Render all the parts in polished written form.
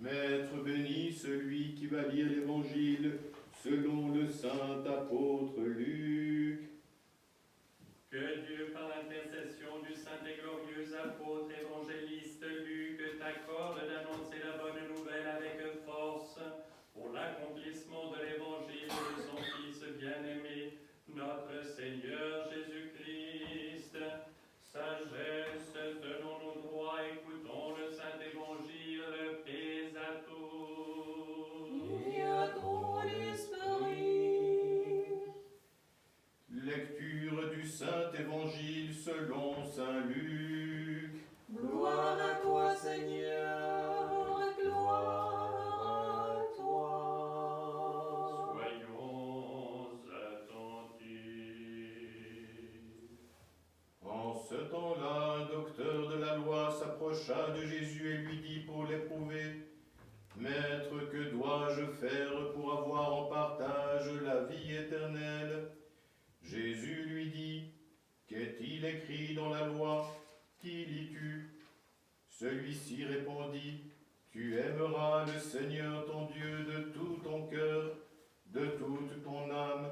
Maître béni celui qui va lire l'Évangile selon le saint apôtre Luc. Que Dieu, par l'intercession du saint et glorieux apôtre évangéliste Luc, t'accorde d'annoncer la bonne nouvelle avec force pour l'accomplissement de l'évangile de son Fils bien-aimé, notre Seigneur Jésus-Christ. Sagesse, tenons-nous droit, écoutons le saint évangile, paix à tous. Et à ton esprit. Lecture du saint évangile selon saint Luc. Gloire à toi, Seigneur, gloire à toi. Soyons attentifs. En ce temps-là, un docteur de la loi s'approcha de Jésus et lui dit pour l'éprouver, « Maître, que dois-je faire pour avoir en partage la vie éternelle ?» Jésus lui dit, « Qu'est-il écrit dans la loi? Qui lis-tu » Celui-ci répondit, « Tu aimeras le Seigneur ton Dieu de tout ton cœur, de toute ton âme,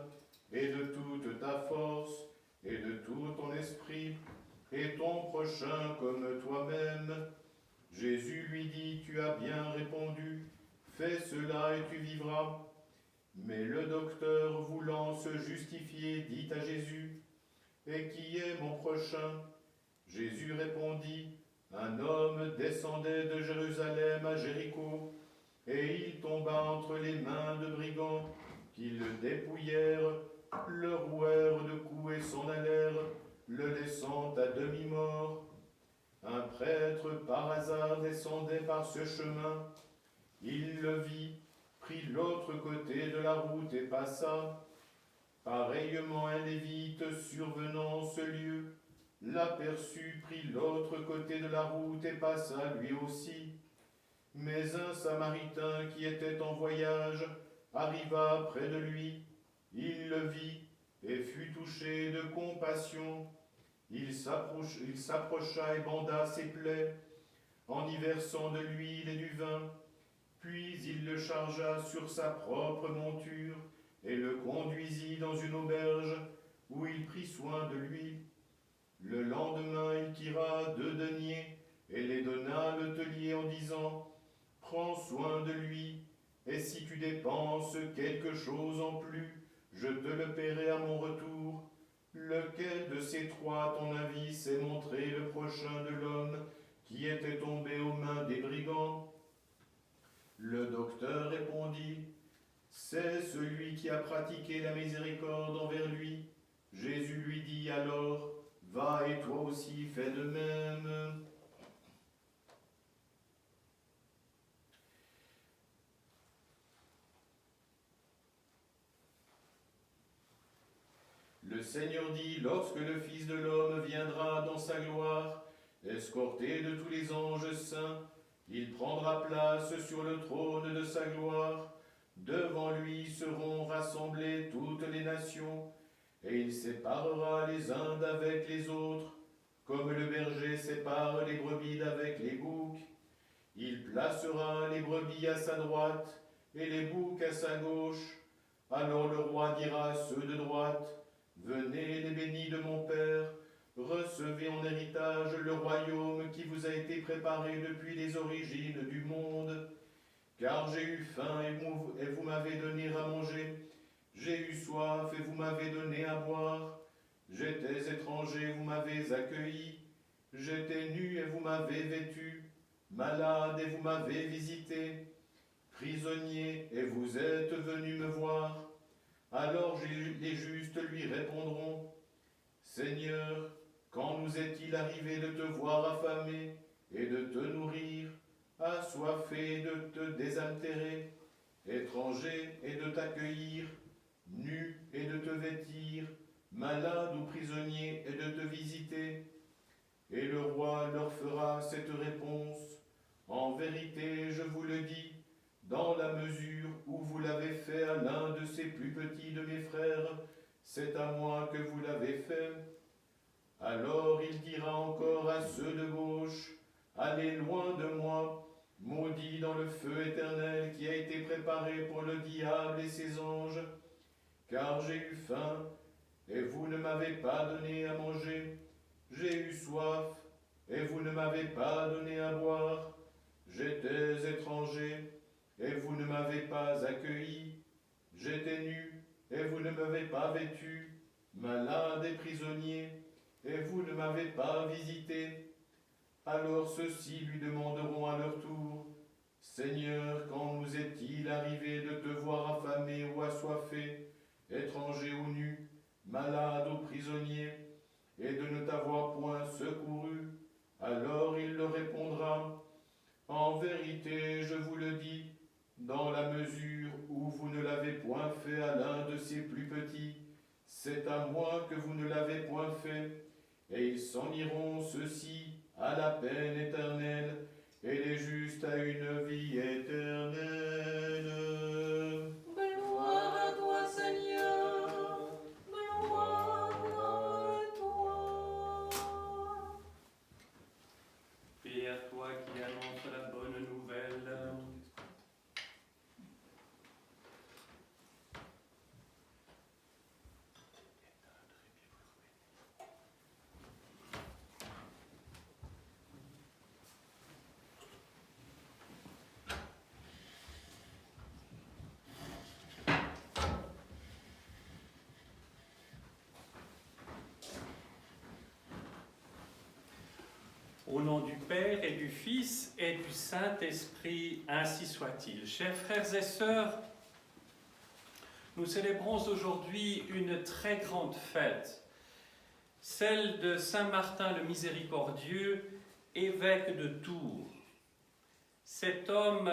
et de toute ta force, et de tout ton esprit, et ton prochain comme toi-même. » Jésus lui dit, « Tu as bien répondu, fais cela et tu vivras. » Mais le docteur, voulant se justifier, dit à Jésus, « Et qui est mon prochain ?» Jésus répondit, « Un homme descendait de Jérusalem à Jéricho, et il tomba entre les mains de brigands, qui le dépouillèrent, le rouèrent de coups et s'en allèrent, le laissant à demi-mort. Un prêtre par hasard descendait par ce chemin. Il le vit, prit l'autre côté de la route et passa. Pareillement un lévite survenant en ce lieu, l'aperçut, prit l'autre côté de la route et passa lui aussi. Mais un Samaritain qui était en voyage arriva près de lui. Il le vit et fut touché de compassion. Il s'approcha et banda ses plaies, en y versant de l'huile et du vin. Puis il le chargea sur sa propre monture et le conduisit dans une auberge où il prit soin de lui. Le lendemain, il tira 2 deniers et les donna à l'hôtelier en disant, « Prends soin de lui, et si tu dépenses quelque chose en plus, je te le paierai à mon retour. Lequel de ces 3, à ton avis, s'est montré le prochain de l'homme qui était tombé aux mains des brigands ?» Le docteur répondit, « C'est celui qui a pratiqué la miséricorde envers lui. » Jésus lui dit alors, « Va et toi aussi fais de même. » Le Seigneur dit, lorsque le Fils de l'homme viendra dans sa gloire, escorté de tous les anges saints, il prendra place sur le trône de sa gloire. Devant lui seront rassemblées toutes les nations, et il séparera les uns d'avec les autres, comme le berger sépare les brebis d'avec les boucs. Il placera les brebis à sa droite et les boucs à sa gauche. Alors le roi dira à ceux de droite, « Venez les bénis de mon Père, recevez en héritage le royaume qui vous a été préparé depuis les origines du monde. Car j'ai eu faim et vous m'avez donné à manger, j'ai eu soif et vous m'avez donné à boire, j'étais étranger, vous m'avez accueilli, j'étais nu et vous m'avez vêtu, malade et vous m'avez visité, prisonnier et vous êtes venus me voir. » Alors les justes lui répondront, « Seigneur, quand nous est-il arrivé de te voir affamé et de te nourrir, assoiffé de te désaltérer, étranger et de t'accueillir, nu et de te vêtir, malade ou prisonnier et de te visiter ?» Et le roi leur fera cette réponse, « En vérité, je vous le dis, dans la mesure où vous l'avez fait à l'un de ces plus petits de mes frères, c'est à moi que vous l'avez fait. » Alors il dira encore à ceux de gauche, « Allez loin de moi, maudit dans le feu éternel qui a été préparé pour le diable et ses anges. Car j'ai eu faim, et vous ne m'avez pas donné à manger. J'ai eu soif, et vous ne m'avez pas donné à boire. J'étais étranger, et vous ne m'avez pas accueilli. J'étais nu, et vous ne m'avez pas vêtu. Malade et prisonnier, et vous ne m'avez pas visité. Alors ceux-ci lui demanderont à leur tour, Seigneur, quand nous est-il arrivé de te voir affamé ou assoiffé, étranger ou nu, malade ou prisonnier, et de ne t'avoir point secouru? Alors il leur répondra, en vérité, je vous le dis, dans la mesure où vous ne l'avez point fait à l'un de ces plus petits, c'est à moi que vous ne l'avez point fait. Et ils s'en iront, ceux-ci, à la peine éternelle, et les justes à une vie éternelle. Gloire à toi, Seigneur. Gloire à toi. Paix à toi qui annonce la bonne nouvelle. Au nom du Père et du Fils et du Saint-Esprit, ainsi soit-il. Chers frères et sœurs, nous célébrons aujourd'hui une très grande fête, celle de Saint Martin le Miséricordieux, évêque de Tours. Cet homme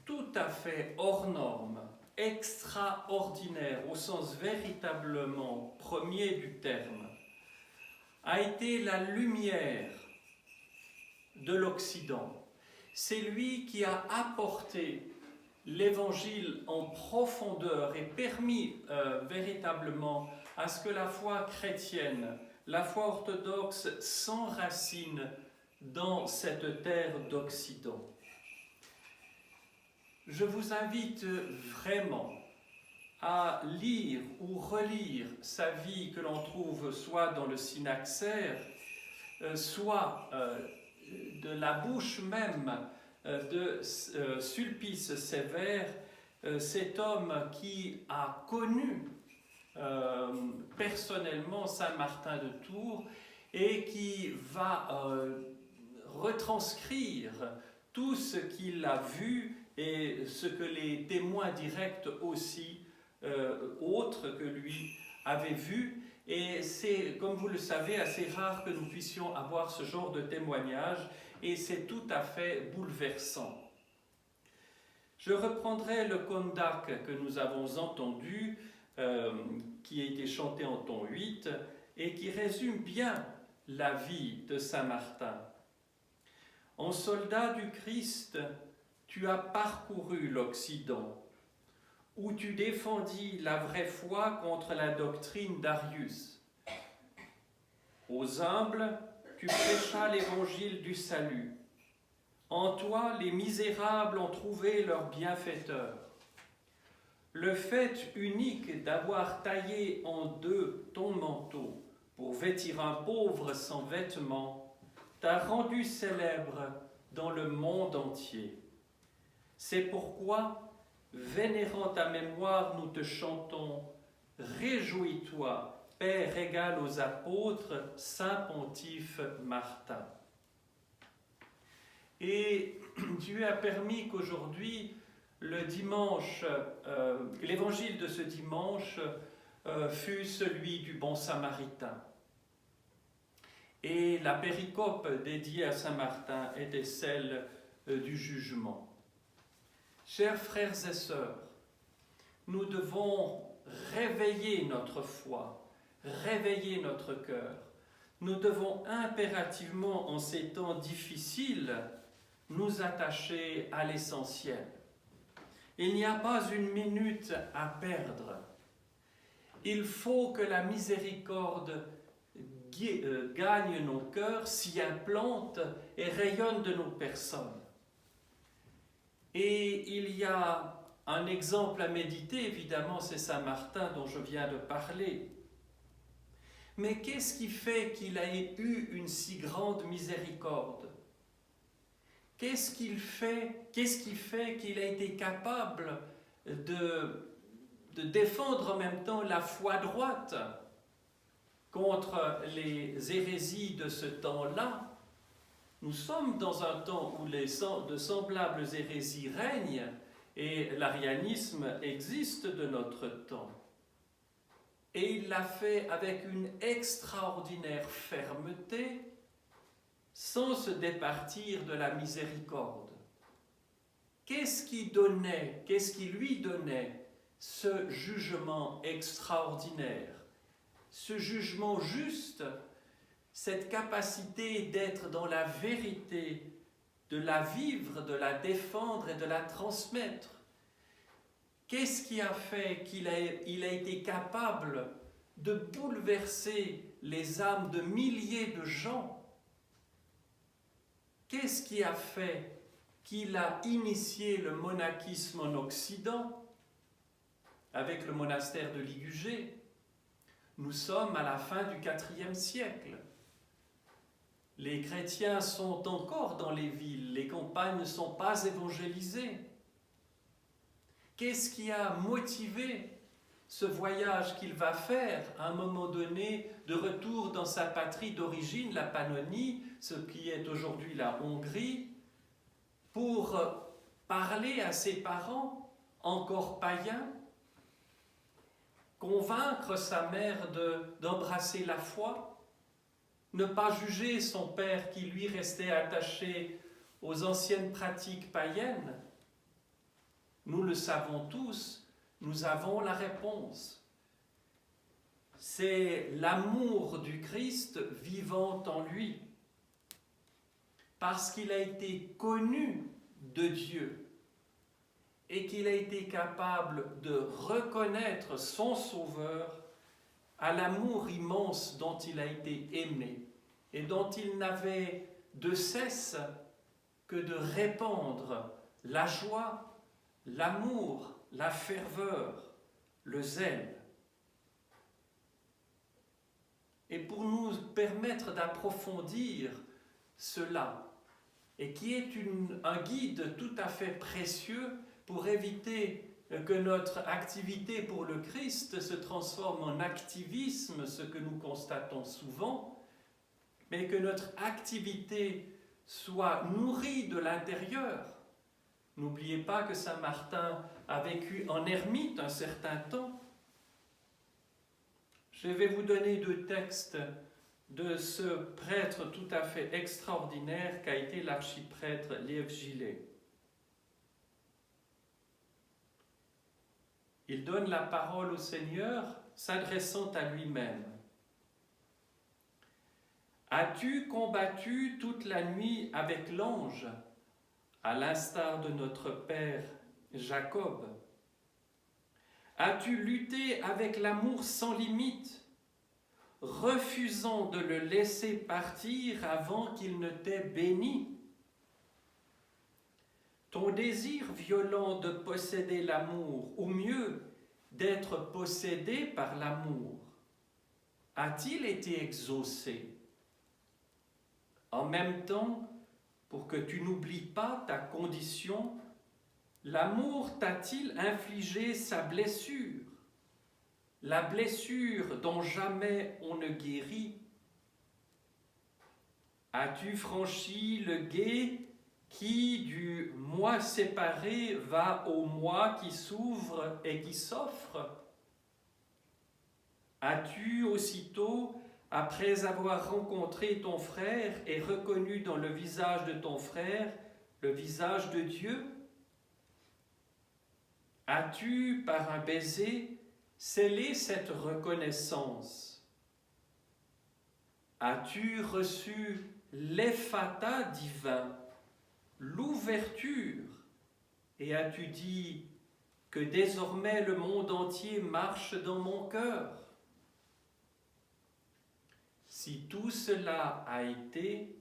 tout à fait hors norme, extraordinaire au sens véritablement premier du terme, a été la lumière de l'Occident. C'est lui qui a apporté l'Évangile en profondeur et permis véritablement à ce que la foi chrétienne, la foi orthodoxe s'enracine dans cette terre d'Occident. Je vous invite vraiment à lire ou relire sa vie que l'on trouve soit dans le Synaxaire, soit de la bouche même de Sulpice Sévère, cet homme qui a connu personnellement Saint Martin de Tours et qui va retranscrire tout ce qu'il a vu et ce que les témoins directs aussi, autres que lui, avaient vu. Et c'est, comme vous le savez, assez rare que nous puissions avoir ce genre de témoignage, et c'est tout à fait bouleversant. Je reprendrai le Kondak que nous avons entendu, qui a été chanté en ton 8, et qui résume bien la vie de Saint Martin. En soldat du Christ, tu as parcouru l'Occident, où tu défendis la vraie foi contre la doctrine d'Arius. Aux humbles, tu prêchas l'évangile du salut. En toi, les misérables ont trouvé leur bienfaiteur. Le fait unique d'avoir taillé en deux ton manteau pour vêtir un pauvre sans vêtements t'a rendu célèbre dans le monde entier. C'est pourquoi, vénérant ta mémoire, nous te chantons « Réjouis-toi, Père égal aux apôtres, Saint Pontife Martin ». Et Dieu a permis qu'aujourd'hui, le dimanche, l'évangile de ce dimanche fut celui du bon Samaritain. Et la péricope dédiée à Saint Martin était celle du jugement. Chers frères et sœurs, nous devons réveiller notre foi, réveiller notre cœur. Nous devons impérativement, en ces temps difficiles, nous attacher à l'essentiel. Il n'y a pas une minute à perdre. Il faut que la miséricorde gagne nos cœurs, s'y implante et rayonne de nos personnes. Et il y a un exemple à méditer, évidemment, c'est Saint Martin dont je viens de parler. Mais qu'est-ce qui fait qu'il a eu une si grande miséricorde? Qu'est-ce qui fait qu'il a été capable de défendre en même temps la foi droite contre les hérésies de ce temps-là? Nous sommes dans un temps où de semblables hérésies règnent et l'arianisme existe de notre temps. Et il l'a fait avec une extraordinaire fermeté, sans se départir de la miséricorde. Qu'est-ce qui lui donnait ce jugement extraordinaire, ce jugement juste, cette capacité d'être dans la vérité, de la vivre, de la défendre et de la transmettre? Qu'est-ce qui a fait qu'il a été capable de bouleverser les âmes de milliers de gens? Qu'est-ce qui a fait qu'il a initié le monachisme en Occident avec le monastère de Ligugé? Nous sommes à la fin du IVe siècle. Les chrétiens sont encore dans les villes, les campagnes ne sont pas évangélisées. Qu'est-ce qui a motivé ce voyage qu'il va faire à un moment donné de retour dans sa patrie d'origine, la Pannonie, ce qui est aujourd'hui la Hongrie, pour parler à ses parents, encore païens, convaincre sa mère d'embrasser la foi, ne pas juger son père qui lui restait attaché aux anciennes pratiques païennes? Nous le savons tous, nous avons la réponse. C'est l'amour du Christ vivant en lui. Parce qu'il a été connu de Dieu et qu'il a été capable de reconnaître son Sauveur à l'amour immense dont il a été aimé et dont il n'avait de cesse que de répandre la joie, l'amour, la ferveur, le zèle. Et pour nous permettre d'approfondir cela, et qui est un guide tout à fait précieux pour éviter que notre activité pour le Christ se transforme en activisme, ce que nous constatons souvent, mais que notre activité soit nourrie de l'intérieur. N'oubliez pas que Saint Martin a vécu en ermite un certain temps. Je vais vous donner 2 textes de ce prêtre tout à fait extraordinaire qu'a été l'archiprêtre Lév Gillet. Il donne la parole au Seigneur, s'adressant à lui-même. « As-tu combattu toute la nuit avec l'ange, à l'instar de notre père Jacob? As-tu lutté avec l'amour sans limite, refusant de le laisser partir avant qu'il ne t'ait béni? Ton désir violent de posséder l'amour, ou mieux, d'être possédé par l'amour, a-t-il été exaucé? En même temps, pour que tu n'oublies pas ta condition, l'amour t'a-t-il infligé sa blessure, la blessure dont jamais on ne guérit? As-tu franchi le gué qui, du moi séparé, va au moi qui s'ouvre et qui s'offre? As-tu aussitôt, après avoir rencontré ton frère et reconnu dans le visage de ton frère le visage de Dieu? As-tu, par un baiser, scellé cette reconnaissance? As-tu reçu l'ephata divin, l'ouverture, et as-tu dit que désormais le monde entier marche dans mon cœur? Si tout cela a été,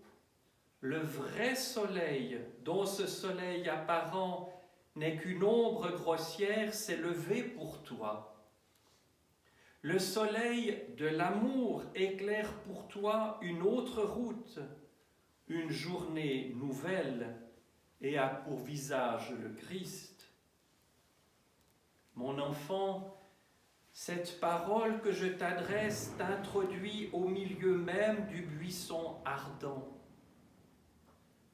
le vrai soleil, dont ce soleil apparent n'est qu'une ombre grossière s'est levée pour toi. Le soleil de l'amour éclaire pour toi une autre route, une journée nouvelle et a pour visage le Christ. Mon enfant, cette parole que je t'adresse t'introduit au milieu même du buisson ardent.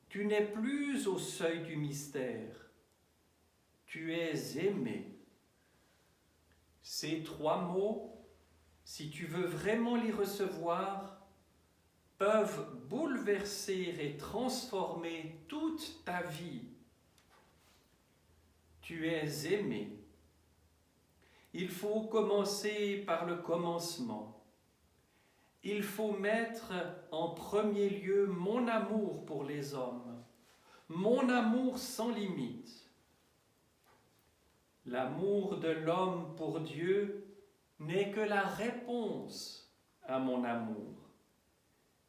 Tu n'es plus au seuil du mystère, tu es aimé. Ces 3 mots, si tu veux vraiment les recevoir, peuvent bouleverser et transformer toute ta vie. Tu es aimé. Il faut commencer par le commencement. Il faut mettre en premier lieu mon amour pour les hommes, mon amour sans limite. L'amour de l'homme pour Dieu n'est que la réponse à mon amour.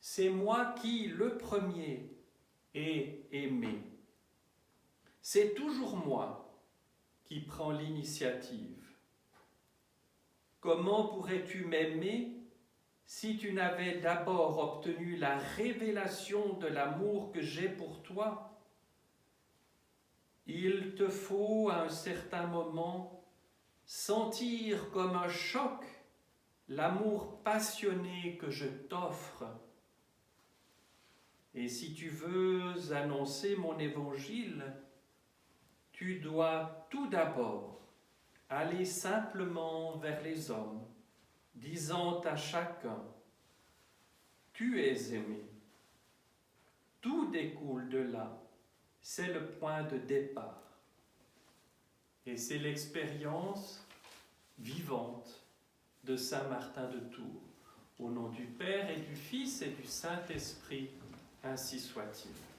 C'est moi qui, le premier, ai aimé. C'est toujours moi qui prends l'initiative. Comment pourrais-tu m'aimer si tu n'avais d'abord obtenu la révélation de l'amour que j'ai pour toi? Il te faut à un certain moment sentir comme un choc l'amour passionné que je t'offre. Et si tu veux annoncer mon évangile, tu dois tout d'abord aller simplement vers les hommes, disant à chacun, tu es aimé. Tout découle de là, c'est le point de départ. Et c'est l'expérience vivante de Saint Martin de Tours. Au nom du Père et du Fils et du Saint-Esprit, ainsi soit-il.